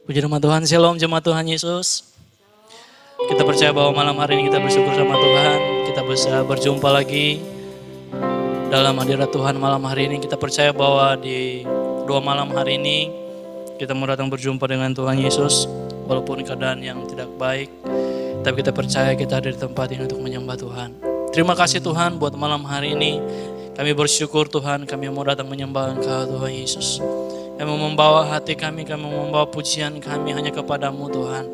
Puji nama Tuhan, Shalom jemaat Tuhan Yesus. Kita percaya bahwa malam hari ini kita bersyukur sama Tuhan. Kita bisa berjumpa lagi dalam hadirat Tuhan malam hari ini. Kita percaya bahwa di dua malam hari ini kita mau datang berjumpa dengan Tuhan Yesus. Walaupun keadaan yang tidak baik, tapi kita percaya kita ada di tempat ini untuk menyembah Tuhan. Terima kasih Tuhan buat malam hari ini. Kami bersyukur Tuhan, kami mau datang menyembah Engkau Tuhan Yesus. Kami mau membawa hati kami mau membawa pujian kami hanya kepadamu Tuhan.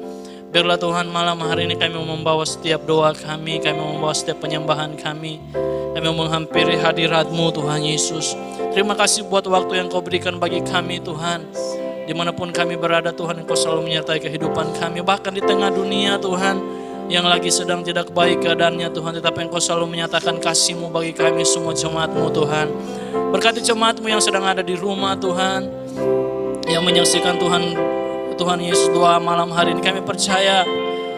Biarlah Tuhan malam hari ini kami mau membawa setiap doa kami mau membawa setiap penyembahan kami mau menghampiri hadirat-Mu Tuhan Yesus. Terima kasih buat waktu yang Kau berikan bagi kami Tuhan. Dimanapun kami berada Tuhan, Engkau selalu menyertai kehidupan kami. Bahkan di tengah dunia Tuhan, yang lagi sedang tidak baik keadaannya Tuhan, tetapi Engkau selalu menyatakan kasih-Mu bagi kami semua jemaat-Mu Tuhan. Berkati jemaat-Mu yang sedang ada di rumah Tuhan, yang menyaksikan Tuhan Yesus doa malam hari ini. Kami percaya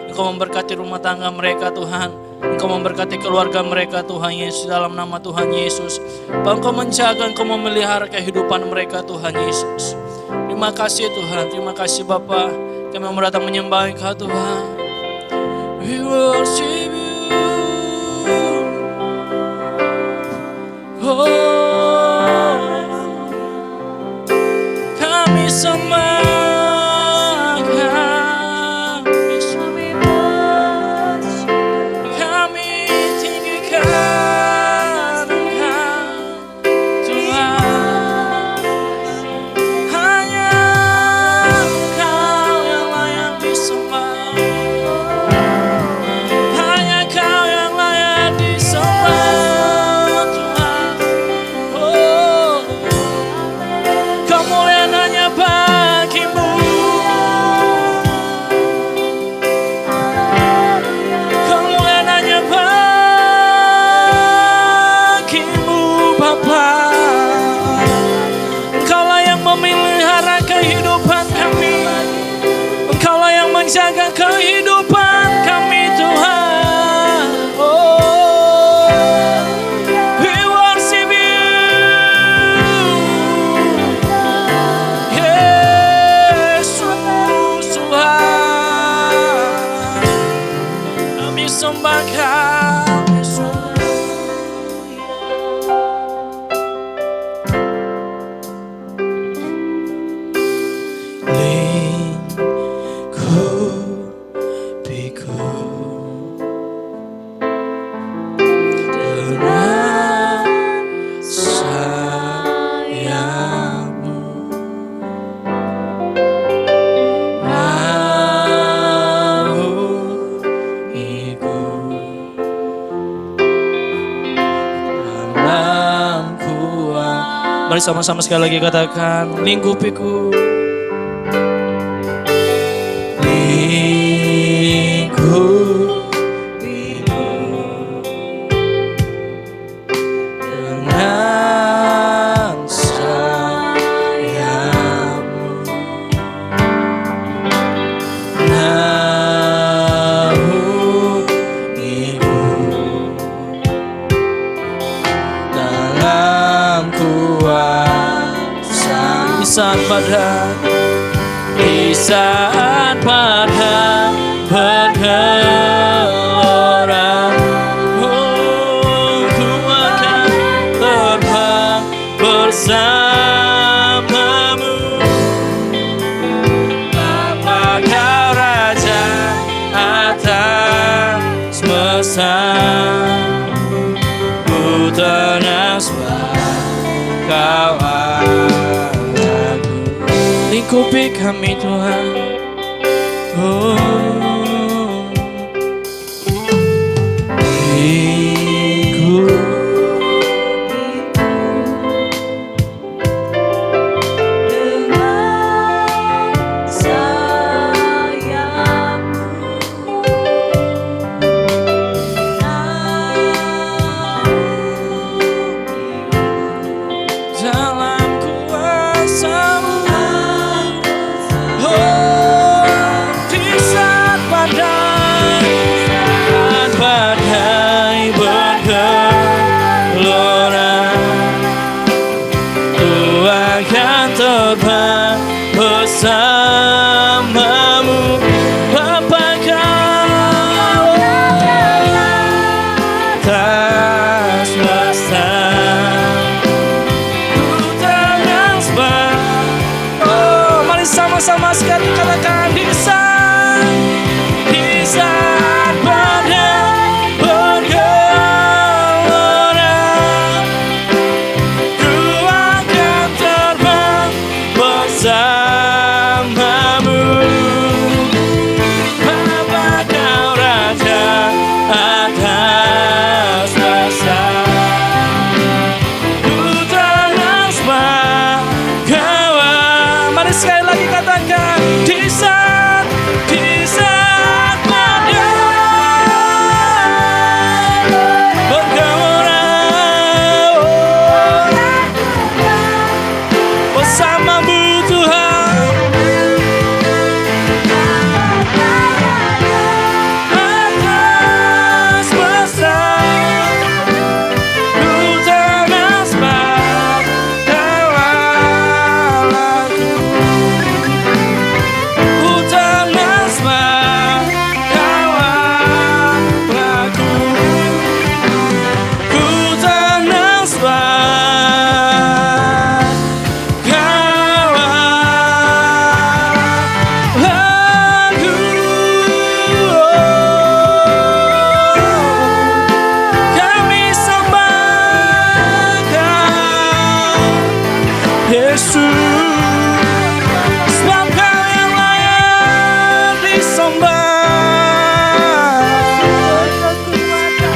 Engkau memberkati rumah tangga mereka Tuhan. Engkau memberkati keluarga mereka Tuhan Yesus, dalam nama Tuhan Yesus. Bahwa Engkau menjaga, Engkau memelihara kehidupan mereka Tuhan Yesus. Terima kasih Tuhan, terima kasih Bapa. Kami mau datang menyembah Engkau Tuhan. We worship you. Oh, kami sembah. Jaga kehidupan kami Tuhan. Oh, we worship you, Yesus Tuhan. Kami sembah Kau Yesus. Mari sama-sama sekali lagi katakan, lingkupiku. Lingkupiku dengan sayap-Mu. Naungiku dalam kuasa. Di saat padang bergelora, ku akan terbang bersamamu. Bapa Kau Raja atas semesta, ku tenang sebab Kau lingkupi kami Tuhan. Oh, di saat badai sekali katakan di saat badai bergelora, ku akan terbang bersamamu. Bapa kau Raja atas masa, ku terasma kawan. Mari sekali lagi katakan di saat badai bergelora, bersamamu Tuhan. Atas masa, ku terasma kawanku, ku terasma kawanku, ku terasma kawanku. Kami sembah Kau, Yesus, sebab Kau yang layak disembah.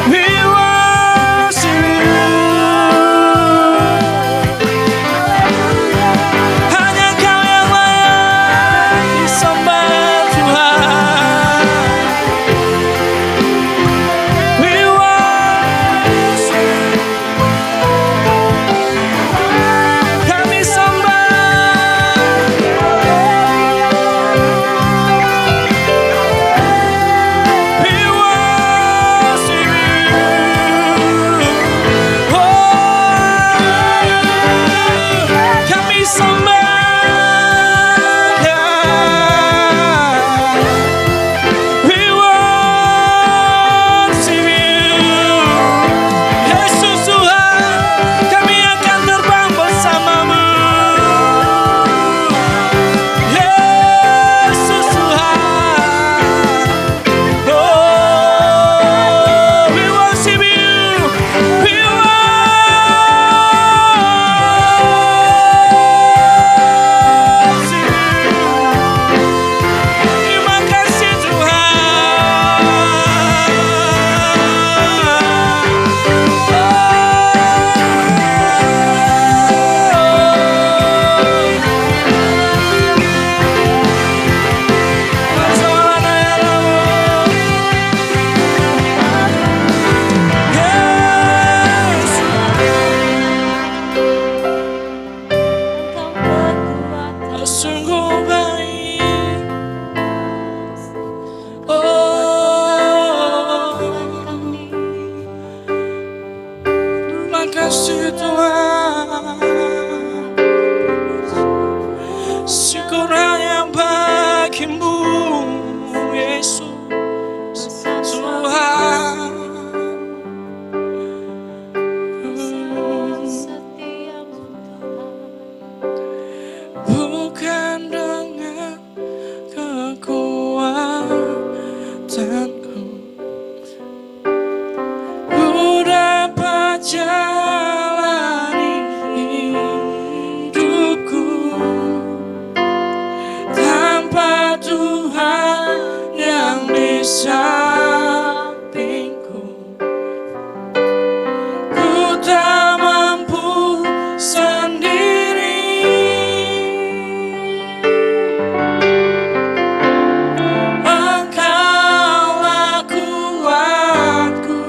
We worship you. Hanya Kau yang layak disembah Tuhan. We worship, kami sembah. We worship you. Oh, kami sembah Kau. We worship you. Yesus Tuhan, kami akan terbang bersamamu. Yesus Tuhan, oh, we worship you. We worship you. Terima kasih Tuhan. Sungguh baik, oh, makasih Tuhan. Syukur hanya bagimu Yesus Tuhan. Bukan dengan kekuatanku ku dapat jalani hidupku tanpa Tuhan yang di sampingku. Ku tak mampu sendiri. Engkaulah kuatku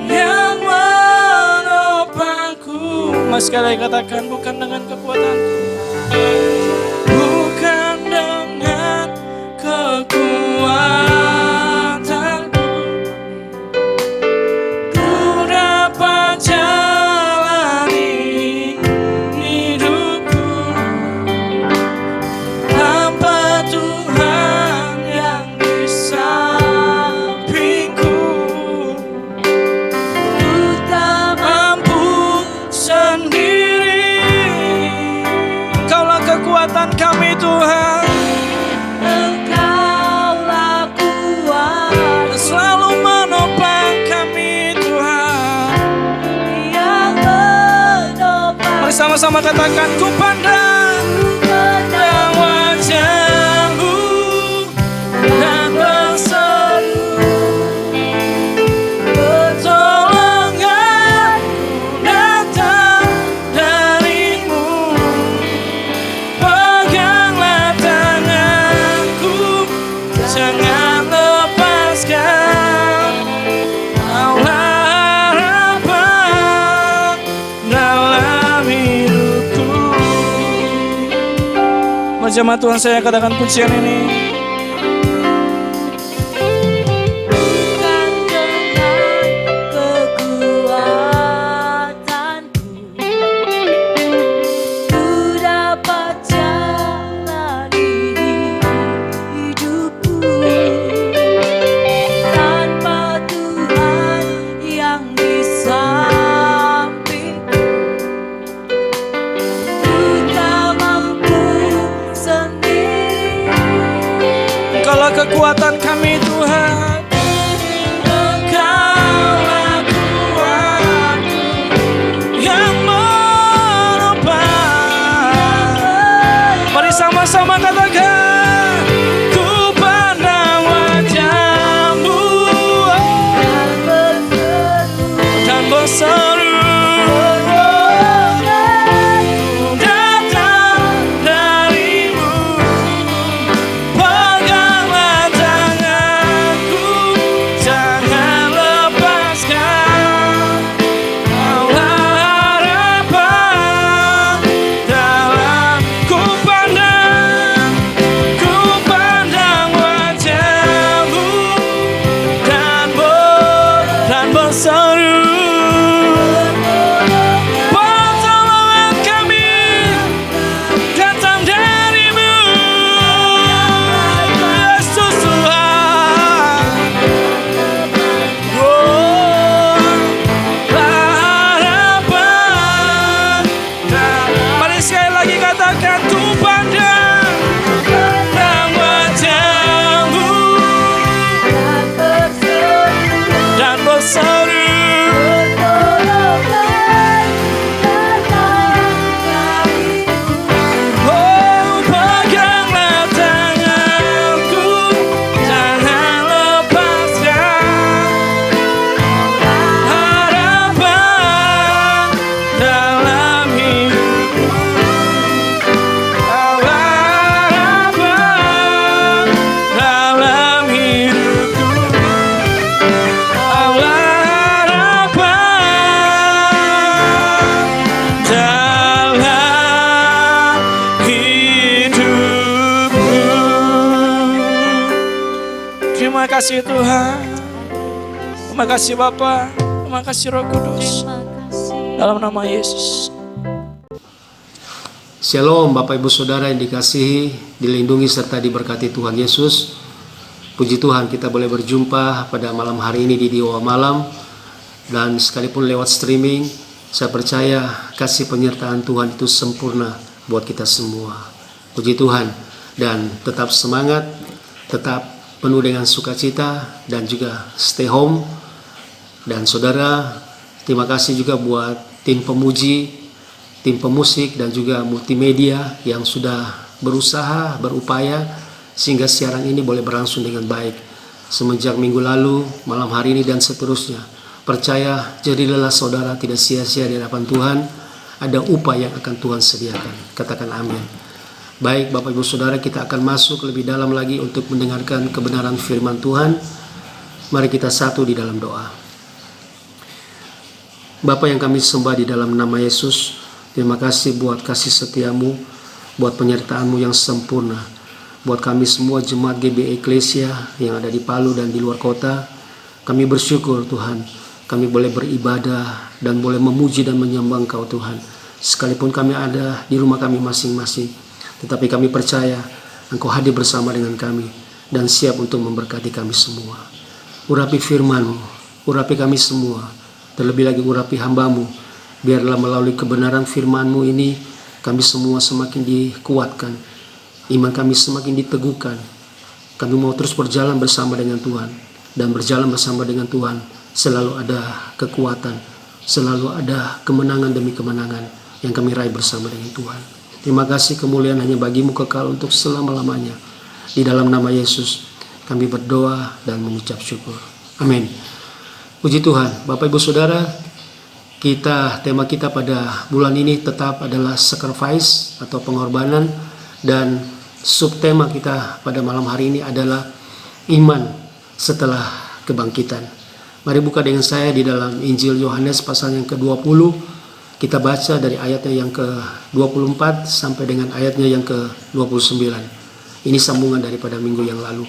yang menopangku. Mas sekali katakan bukan dengan kekuatanku, bukan dengan kekuatanku ku dapat jalani hidupku tanpa Tuhan yang di sampingku. Ku tak mampu sendiri. sama-sama katakan, ku pandang wajah-Mu dan berseru, pertolongan datang dari-Mu. Peganglah tanganku, jangan lepaskan. Kaulah harapan dalam hidupku. Jemaat Tuhan, saya katakan pujian ini. Kekuatan kami Tuhan, Engkaulah kuatku yang menopang. Mari sama-sama katakan, ku pandang wajah-Mu dan berseru, terima kasih Tuhan, terima kasih Bapa, terima kasih Roh Kudus, dalam nama Yesus. Shalom Bapak Ibu Saudara yang dikasihi, dilindungi serta diberkati Tuhan Yesus. Puji Tuhan kita boleh berjumpa pada malam hari ini di Doa Malam. Dan sekalipun lewat streaming, saya percaya kasih penyertaan Tuhan itu sempurna buat kita semua. Puji Tuhan, dan tetap semangat, tetap penuh dengan sukacita, dan juga stay home. Dan saudara, terima kasih juga buat tim pemuji, tim pemusik, dan juga multimedia yang sudah berusaha, berupaya sehingga siaran ini boleh berlangsung dengan baik semenjak minggu lalu, malam hari ini, dan seterusnya. Percaya, jadilah saudara tidak sia-sia di hadapan Tuhan. Ada upah yang akan Tuhan sediakan. Katakan amin. Baik Bapak Ibu Saudara, kita akan masuk lebih dalam lagi untuk mendengarkan kebenaran firman Tuhan. Mari kita satu di dalam doa. Bapa yang kami sembah di dalam nama Yesus, terima kasih buat kasih setiamu, buat penyertaan-Mu yang sempurna. Buat kami semua jemaat GB Eklesia yang ada di Palu dan di luar kota, kami bersyukur Tuhan, kami boleh beribadah dan boleh memuji dan menyembah Engkau Tuhan. Sekalipun kami ada di rumah kami masing-masing, tetapi kami percaya Engkau hadir bersama dengan kami dan siap untuk memberkati kami semua. Urapi firman-Mu, urapi kami semua, terlebih lagi urapi hamba-Mu. Biarlah melalui kebenaran firman-Mu ini, kami semua semakin dikuatkan, iman kami semakin diteguhkan. Kami mau terus berjalan bersama dengan Tuhan, dan berjalan bersama dengan Tuhan selalu ada kekuatan, selalu ada kemenangan demi kemenangan, yang kami raih bersama dengan Tuhan. Terima kasih, kemuliaan hanya bagimu kekal untuk selama-lamanya. Di dalam nama Yesus kami berdoa dan mengucap syukur. Amin. Puji Tuhan. Bapak Ibu Saudara, tema kita pada bulan ini tetap adalah sacrifice atau pengorbanan, dan subtema kita pada malam hari ini adalah iman setelah kebangkitan. Mari buka dengan saya di dalam Injil Yohanes pasal yang ke-20. Kita baca dari ayatnya yang ke-24 sampai dengan ayatnya yang ke-29. Ini sambungan daripada minggu yang lalu.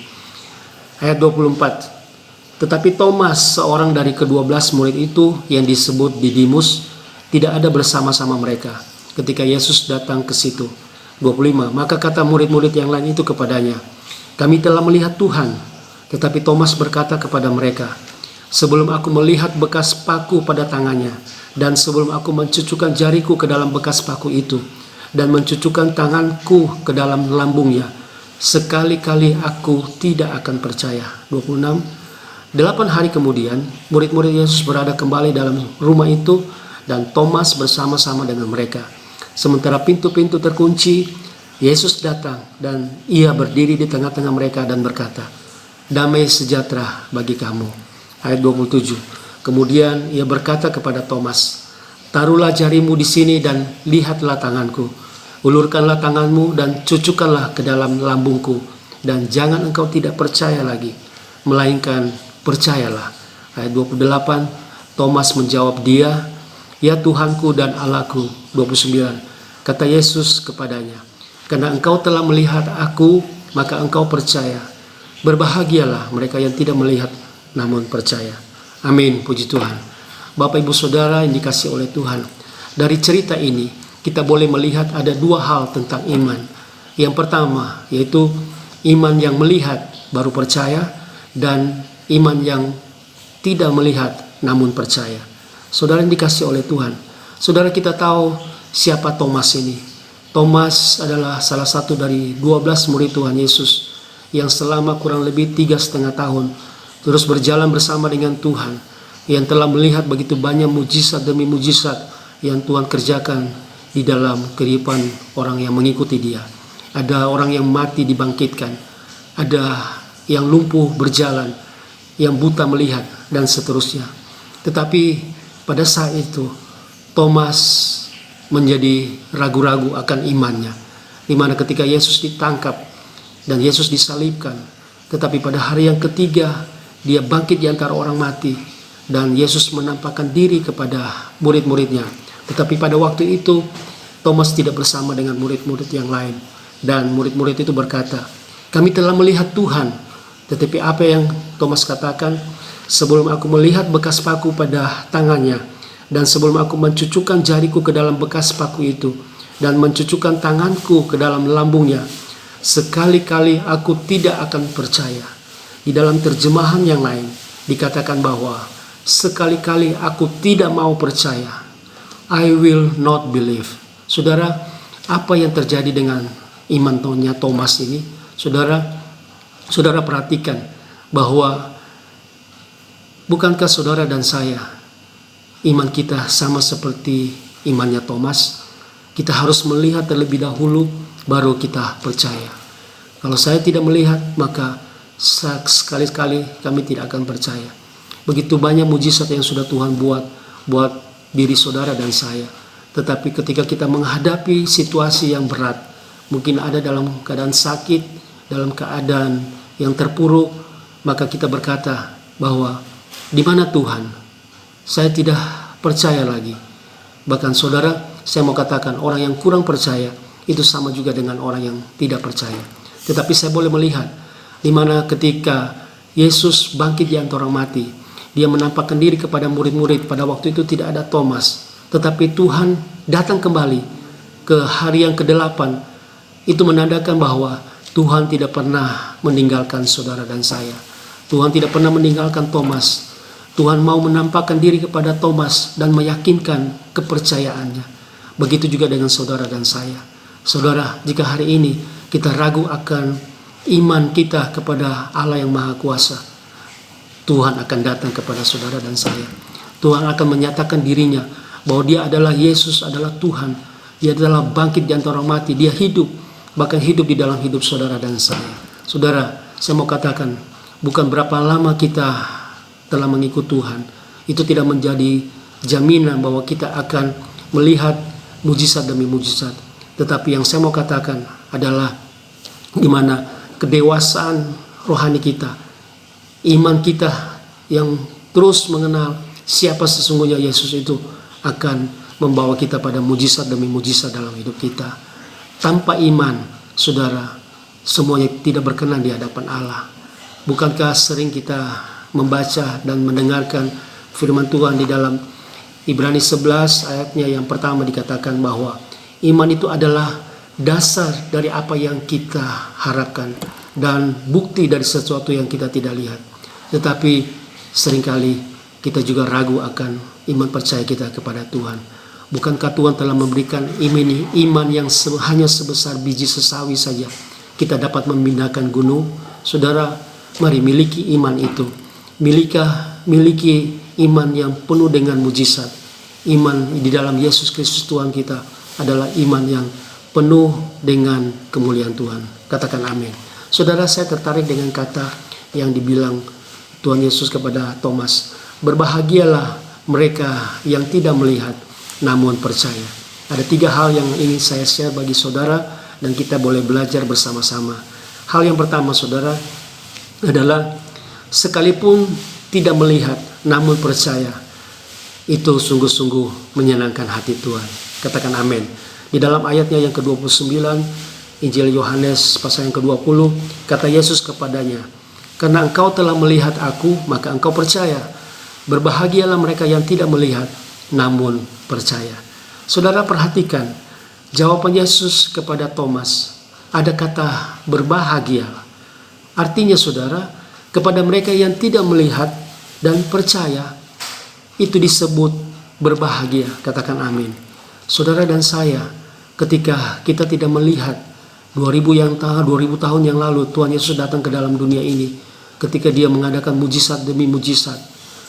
Ayat 24. Tetapi Thomas, seorang dari ke-12 murid itu yang disebut Didimus, tidak ada bersama-sama mereka ketika Yesus datang ke situ. 25. Maka kata murid-murid yang lain itu kepadanya, kami telah melihat Tuhan. Tetapi Thomas berkata kepada mereka, sebelum aku melihat bekas paku pada tangannya, dan sebelum aku mencucukkan jariku ke dalam bekas paku itu, dan mencucukkan tanganku ke dalam lambungnya, sekali-kali aku tidak akan percaya. 26. 8 hari kemudian, murid-murid Yesus berada kembali dalam rumah itu, dan Thomas bersama-sama dengan mereka. Sementara pintu-pintu terkunci, Yesus datang dan ia berdiri di tengah-tengah mereka dan berkata, damai sejahtera bagi kamu. Ayat 27. Kemudian ia berkata kepada Thomas, taruhlah jarimu di sini dan lihatlah tanganku. Ulurkanlah tanganmu dan cucukkanlah ke dalam lambungku. Dan jangan engkau tidak percaya lagi, melainkan percayalah. Ayat 28. Thomas menjawab dia, ya Tuhanku dan Allahku. 29. Kata Yesus kepadanya, karena engkau telah melihat aku, maka engkau percaya. Berbahagialah mereka yang tidak melihat namun percaya. Amin, puji Tuhan. Bapak Ibu Saudara yang dikasihi oleh Tuhan, dari cerita ini kita boleh melihat ada dua hal tentang iman. Yang pertama yaitu iman yang melihat baru percaya, dan iman yang tidak melihat namun percaya. Saudara yang dikasihi oleh Tuhan, saudara, kita tahu siapa Thomas ini. Thomas adalah salah satu dari 12 murid Tuhan Yesus yang selama kurang lebih 3,5 tahun terus berjalan bersama dengan Tuhan, yang telah melihat begitu banyak mujizat demi mujizat yang Tuhan kerjakan di dalam kehidupan orang yang mengikuti dia. Ada orang yang mati dibangkitkan, ada yang lumpuh berjalan, yang buta melihat, dan seterusnya. Tetapi pada saat itu Thomas menjadi ragu-ragu akan imannya, di mana ketika Yesus ditangkap dan Yesus disalibkan, tetapi pada hari yang ketiga dia bangkit di antara orang mati, dan Yesus menampakkan diri kepada murid-muridnya. Tetapi pada waktu itu Thomas tidak bersama dengan murid-murid yang lain, dan murid-murid itu berkata, kami telah melihat Tuhan. Tetapi apa yang Thomas katakan, sebelum aku melihat bekas paku pada tangannya, dan sebelum aku mencucukkan jariku ke dalam bekas paku itu, dan mencucukkan tanganku ke dalam lambungnya, sekali-kali aku tidak akan percaya. Di dalam terjemahan yang lain dikatakan bahwa sekali-kali aku tidak mau percaya. I will not believe. Saudara, apa yang terjadi dengan imannya Thomas ini? Saudara perhatikan bahwa bukankah saudara dan saya, iman kita sama seperti imannya Thomas? Kita harus melihat terlebih dahulu baru kita percaya. Kalau saya tidak melihat, maka sekali-kali kami tidak akan percaya. Begitu banyak mujizat yang sudah Tuhan buat diri saudara dan saya. Tetapi ketika kita menghadapi situasi yang berat, mungkin ada dalam keadaan sakit, dalam keadaan yang terpuruk, maka kita berkata bahwa di mana Tuhan? Saya tidak percaya lagi. Bahkan saudara, saya mau katakan orang yang kurang percaya itu sama juga dengan orang yang tidak percaya. Tetapi saya boleh melihat di mana ketika Yesus bangkit di antara orang mati, dia menampakkan diri kepada murid-murid. Pada waktu itu tidak ada Thomas, tetapi Tuhan datang kembali ke hari yang ke-8. Itu menandakan bahwa Tuhan tidak pernah meninggalkan saudara dan saya. Tuhan tidak pernah meninggalkan Thomas. Tuhan mau menampakkan diri kepada Thomas dan meyakinkan kepercayaannya. Begitu juga dengan saudara dan saya. Saudara, jika hari ini kita ragu akan iman kita kepada Allah yang Maha Kuasa, Tuhan akan datang kepada saudara dan saya. Tuhan akan menyatakan dirinya bahwa dia adalah Yesus, adalah Tuhan, Dia telah bangkit di antara orang mati. Dia hidup, bahkan hidup di dalam hidup saudara dan saya. Saudara, saya mau katakan, bukan berapa lama kita telah mengikut Tuhan, itu tidak menjadi jaminan bahwa kita akan melihat mujizat demi mujizat. Tetapi yang saya mau katakan adalah di mana kedewasaan rohani kita, iman kita yang terus mengenal siapa sesungguhnya Yesus itu akan membawa kita pada mujizat demi mujizat dalam hidup kita. Tanpa iman, saudara, semuanya tidak berkenan di hadapan Allah. Bukankah sering kita membaca dan mendengarkan firman Tuhan di dalam Ibrani 11 ayatnya yang pertama dikatakan bahwa iman itu adalah dasar dari apa yang kita harapkan dan bukti dari sesuatu yang kita tidak lihat. Tetapi seringkali kita juga ragu akan iman percaya kita kepada Tuhan. Bukankah Tuhan telah memberikan iman yang hanya sebesar biji sesawi saja kita dapat memindahkan gunung? Saudara, mari miliki iman itu. Miliki iman yang penuh dengan mujizat. Iman di dalam Yesus Kristus Tuhan kita adalah iman yang penuh dengan kemuliaan Tuhan. Katakan amin. Saudara, saya tertarik dengan kata yang dibilang Tuhan Yesus kepada Thomas. Berbahagialah mereka yang tidak melihat namun percaya. Ada 3 hal yang ingin saya share bagi saudara dan kita boleh belajar bersama-sama. Hal yang pertama, saudara, adalah sekalipun tidak melihat namun percaya, itu sungguh-sungguh menyenangkan hati Tuhan. Katakan amin. Di dalam ayatnya yang ke-29 Injil Yohanes pasal yang ke-20, kata Yesus kepadanya, "Karena engkau telah melihat aku, maka engkau percaya. Berbahagialah mereka yang tidak melihat namun percaya." Saudara, perhatikan jawaban Yesus kepada Thomas. Ada kata berbahagia. Artinya, saudara, kepada mereka yang tidak melihat dan percaya, itu disebut berbahagia. Katakan amin. Saudara dan saya, ketika kita tidak melihat 2000 tahun yang lalu Tuhan Yesus datang ke dalam dunia ini, ketika dia mengadakan mujizat demi mujizat,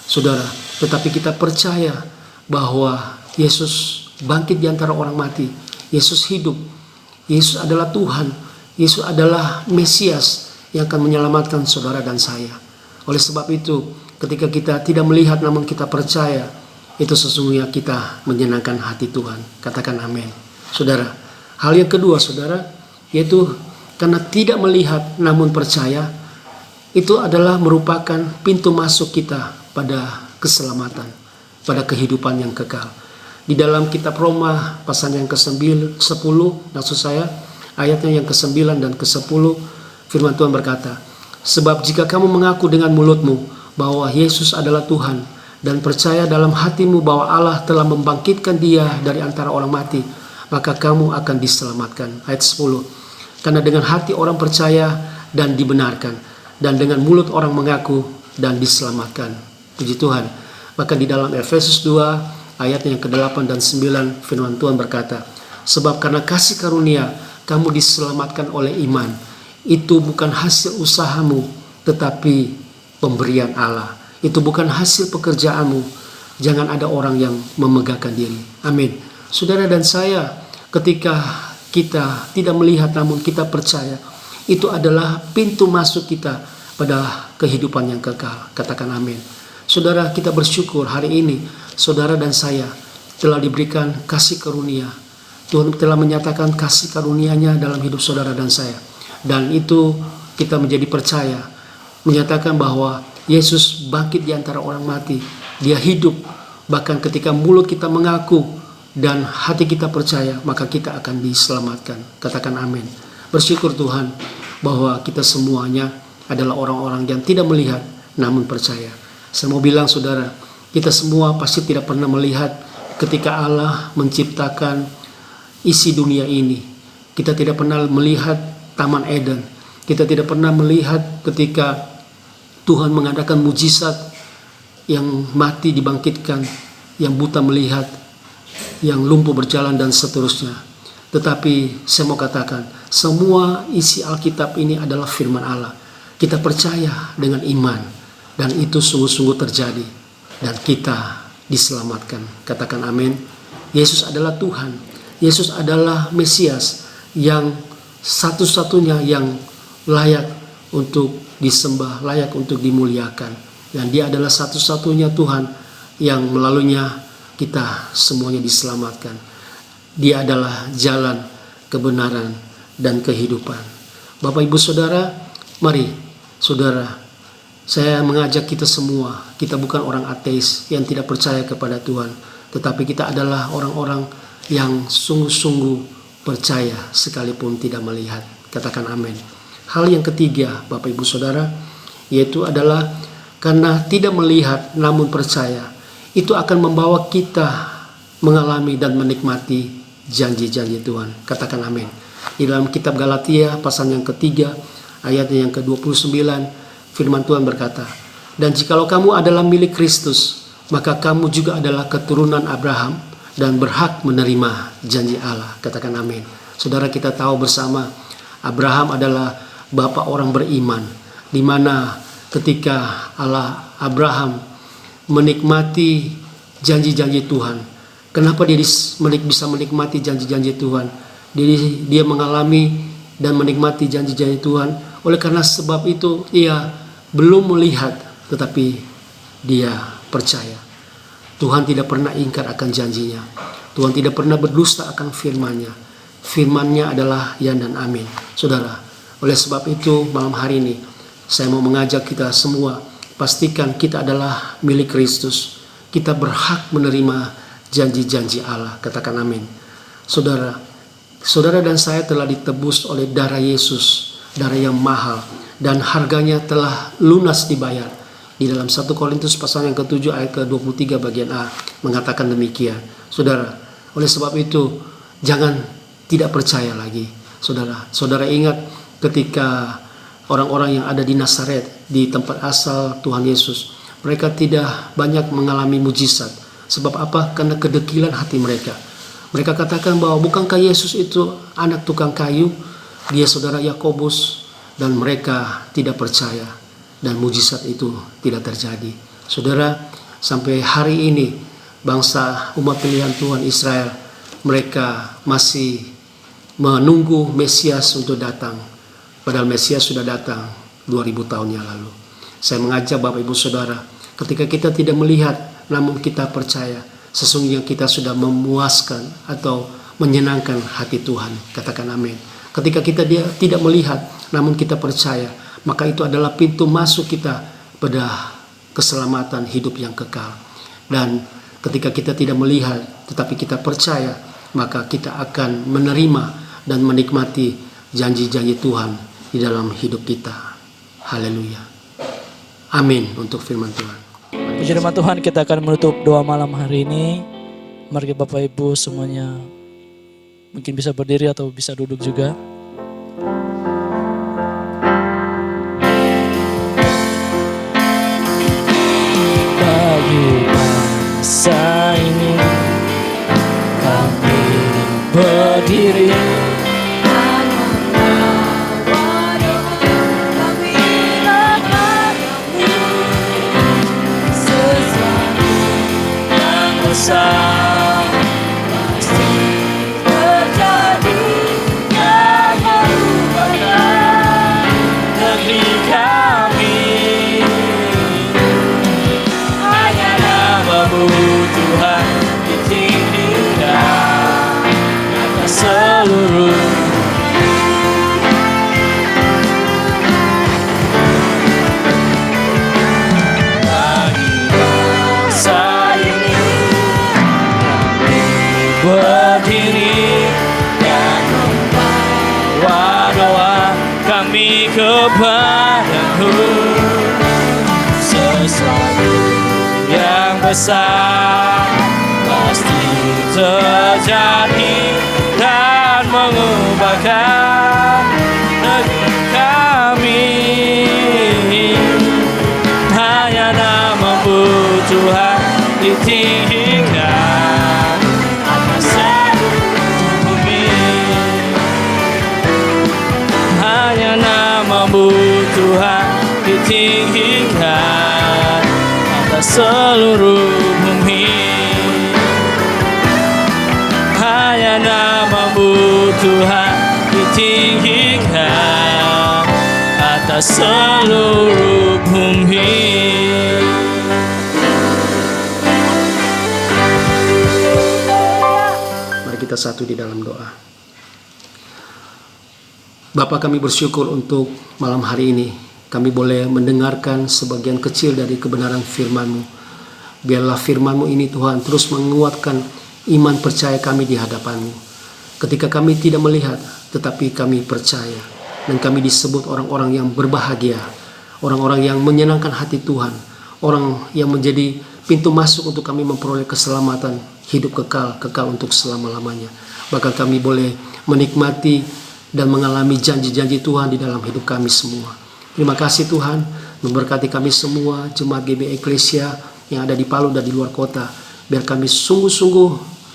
saudara, tetapi kita percaya bahwa Yesus bangkit di antara orang mati, Yesus hidup, Yesus adalah Tuhan, Yesus adalah Mesias yang akan menyelamatkan saudara dan saya. Oleh sebab itu, ketika kita tidak melihat namun kita percaya, itu sesungguhnya kita menyenangkan hati Tuhan. Katakan amin. Saudara, hal yang kedua, saudara, yaitu karena tidak melihat namun percaya, itu adalah merupakan pintu masuk kita pada keselamatan, pada kehidupan yang kekal. Di dalam kitab Roma pasal yang ke-10, maksud saya ayatnya yang ke-9 dan ke-10, firman Tuhan berkata, "Sebab jika kamu mengaku dengan mulutmu bahwa Yesus adalah Tuhan dan percaya dalam hatimu bahwa Allah telah membangkitkan dia dari antara orang mati, maka kamu akan diselamatkan." Ayat 10. "Karena dengan hati orang percaya dan dibenarkan, dan dengan mulut orang mengaku dan diselamatkan." Puji Tuhan. Maka di dalam Efesus 2 ayat yang ke-8 dan 9 firman Tuhan berkata, "Sebab karena kasih karunia kamu diselamatkan oleh iman. Itu bukan hasil usahamu, tetapi pemberian Allah. Itu bukan hasil pekerjaanmu. Jangan ada orang yang memegahkan diri." Amin. Saudara dan saya, ketika kita tidak melihat namun kita percaya, itu adalah pintu masuk kita pada kehidupan yang kekal. Katakan amin. Saudara, kita bersyukur hari ini saudara dan saya telah diberikan kasih karunia. Tuhan telah menyatakan kasih karunia-Nya dalam hidup saudara dan saya. Dan itu kita menjadi percaya, menyatakan bahwa Yesus bangkit di antara orang mati. Dia hidup. Bahkan ketika mulut kita mengaku dan hati kita percaya, maka kita akan diselamatkan. Katakan amin. Bersyukur Tuhan bahwa kita semuanya adalah orang-orang yang tidak melihat namun percaya. Saya mau bilang saudara, kita semua pasti tidak pernah melihat ketika Allah menciptakan isi dunia ini. Kita tidak pernah melihat Taman Eden. Kita tidak pernah melihat ketika Tuhan mengadakan mujizat, yang mati dibangkitkan, yang buta melihat, yang lumpuh berjalan dan seterusnya. Tetapi saya mau katakan, semua isi Alkitab ini adalah firman Allah. Kita percaya dengan iman dan itu sungguh-sungguh terjadi dan kita diselamatkan. Katakan amin. Yesus adalah Tuhan Yesus adalah Mesias yang satu-satunya yang layak untuk disembah, layak untuk dimuliakan. Dan dia adalah satu-satunya Tuhan yang melaluinya kita semuanya diselamatkan. Dia adalah jalan, kebenaran, dan kehidupan. Bapak, Ibu, Saudara, mari saudara, saya mengajak kita semua, kita bukan orang ateis yang tidak percaya kepada Tuhan, tetapi kita adalah orang-orang yang sungguh-sungguh percaya sekalipun tidak melihat. Katakan amin. Hal yang ketiga, Bapak, Ibu, Saudara, yaitu adalah karena tidak melihat namun percaya, itu akan membawa kita mengalami dan menikmati janji-janji Tuhan. Katakan amin. Di dalam kitab Galatia pasal yang ketiga ayat yang ke-29, firman Tuhan berkata, dan jikalau kamu adalah milik Kristus, maka kamu juga adalah keturunan Abraham dan berhak menerima janji Allah. Katakan amin. Saudara, kita tahu bersama Abraham adalah bapak orang beriman, di mana ketika Abraham menikmati janji-janji Tuhan. Kenapa dia bisa menikmati janji-janji Tuhan? Dia mengalami dan menikmati janji-janji Tuhan oleh karena sebab itu ia belum melihat, tetapi dia percaya. Tuhan tidak pernah ingkar akan janjinya. Tuhan tidak pernah berdusta akan firman-Nya. Firman-Nya adalah ya dan amin. Saudara, oleh sebab itu malam hari ini saya mau mengajak kita semua, pastikan kita adalah milik Kristus. Kita berhak menerima janji-janji Allah. Katakan amin. Saudara dan saya telah ditebus oleh darah Yesus, darah yang mahal, dan harganya telah lunas dibayar. Di dalam 1 Korintus pasal yang ke-7 ayat ke-23 bagian A mengatakan demikian. Saudara, oleh sebab itu jangan tidak percaya lagi. Saudara ingat ketika orang-orang yang ada di Nazaret, di tempat asal Tuhan Yesus, mereka tidak banyak mengalami mujizat. Sebab apa? Karena kedekilan hati mereka. Mereka katakan bahwa bukankah Yesus itu anak tukang kayu, dia saudara Yakobus, dan mereka tidak percaya dan mujizat itu tidak terjadi. Saudara, sampai hari ini bangsa umat pilihan Tuhan Israel, mereka masih menunggu Mesias untuk datang. Padahal Mesias sudah datang 2000 tahun yang lalu. Saya mengajak Bapak Ibu Saudara, ketika kita tidak melihat namun kita percaya, sesungguhnya kita sudah memuaskan atau menyenangkan hati Tuhan. Katakan amin. Ketika kita tidak melihat namun kita percaya, maka itu adalah pintu masuk kita pada keselamatan hidup yang kekal. Dan ketika kita tidak melihat tetapi kita percaya, maka kita akan menerima dan menikmati janji-janji Tuhan di dalam hidup kita. Haleluya. Amin untuk firman Tuhan. Puji nama Tuhan, kita akan menutup doa malam hari ini. Mari Bapak Ibu semuanya mungkin bisa berdiri atau bisa duduk juga. Bagi bangsa ini kami berdiri, pasti terjadi yang merubahkan negeri kami. Hanya nama-Mu Tuhan ditinggikan atas seluruh. Berdiri dan membawa doa kami kepada-Mu. Sesuatu yang besar pasti terjadi dan mengubahkan negeri kami. Hanya nama-Mu Tuhan ditinggikan Tuhan ditinggikan atas seluruh bumi. Hanya Tuhan ditinggikan atas seluruh bumi. Mari kita satu di dalam doa. Bapa, kami bersyukur untuk malam hari ini. Kami boleh mendengarkan sebagian kecil dari kebenaran firman-Mu. Biarlah firman-Mu ini Tuhan terus menguatkan iman percaya kami di hadapan-Mu. Ketika kami tidak melihat, tetapi kami percaya. Dan kami disebut orang-orang yang berbahagia. Orang-orang yang menyenangkan hati Tuhan. Orang yang menjadi pintu masuk untuk kami memperoleh keselamatan, hidup kekal untuk selama-lamanya. Bahkan kami boleh menikmati dan mengalami janji-janji Tuhan di dalam hidup kami semua. Terima kasih Tuhan, memberkati kami semua, jemaat GBI Eklesia yang ada di Palu dan di luar kota. Biar kami sungguh-sungguh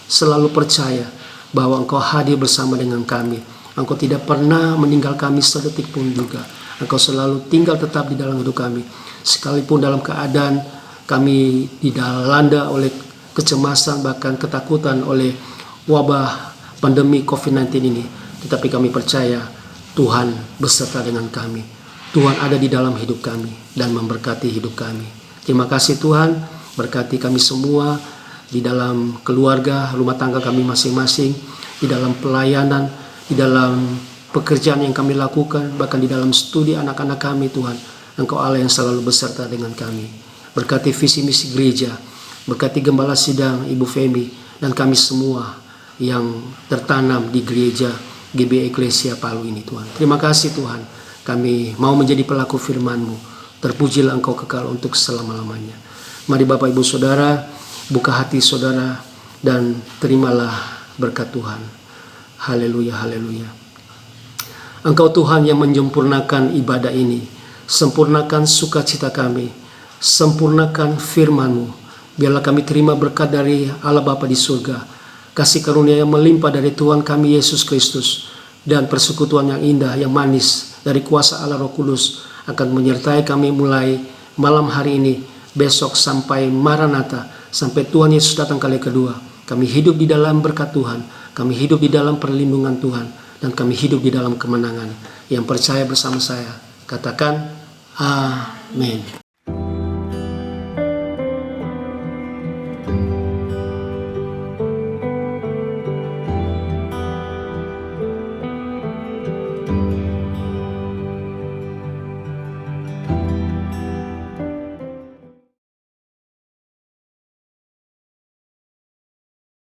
selalu percaya bahwa Engkau hadir bersama dengan kami. Engkau tidak pernah meninggal kami sedetik pun juga. Engkau selalu tinggal tetap di dalam hidup kami. Sekalipun dalam keadaan kami dilanda oleh kecemasan, bahkan ketakutan oleh wabah pandemi COVID-19 ini. Tetapi kami percaya Tuhan beserta dengan kami. Tuhan ada di dalam hidup kami dan memberkati hidup kami. Terima kasih Tuhan, berkati kami semua di dalam keluarga, rumah tangga kami masing-masing, di dalam pelayanan, di dalam pekerjaan yang kami lakukan, bahkan di dalam studi anak-anak kami Tuhan. Engkau Allah yang selalu beserta dengan kami. Berkati visi misi gereja, berkati Gembala Sidang Ibu Femi dan kami semua yang tertanam di gereja GBI Eklesia Palu ini Tuhan. Terima kasih Tuhan. Kami mau menjadi pelaku firman-Mu. Terpujilah Engkau kekal untuk selama-lamanya. Mari Bapak Ibu Saudara, buka hati saudara dan terimalah berkat Tuhan. Haleluya, haleluya. Engkau Tuhan yang menyempurnakan ibadah ini. Sempurnakan sukacita kami. Sempurnakan firman-Mu. Biarlah kami terima berkat dari Allah Bapa di surga. Kasih karunia yang melimpah dari Tuhan kami Yesus Kristus. Dan persekutuan yang indah, yang manis dari kuasa Allah Roh Kudus akan menyertai kami mulai malam hari ini, besok sampai Maranatha, sampai Tuhan Yesus datang kali kedua. Kami hidup di dalam berkat Tuhan, kami hidup di dalam perlindungan Tuhan, dan kami hidup di dalam kemenangan. Yang percaya bersama saya, katakan amin.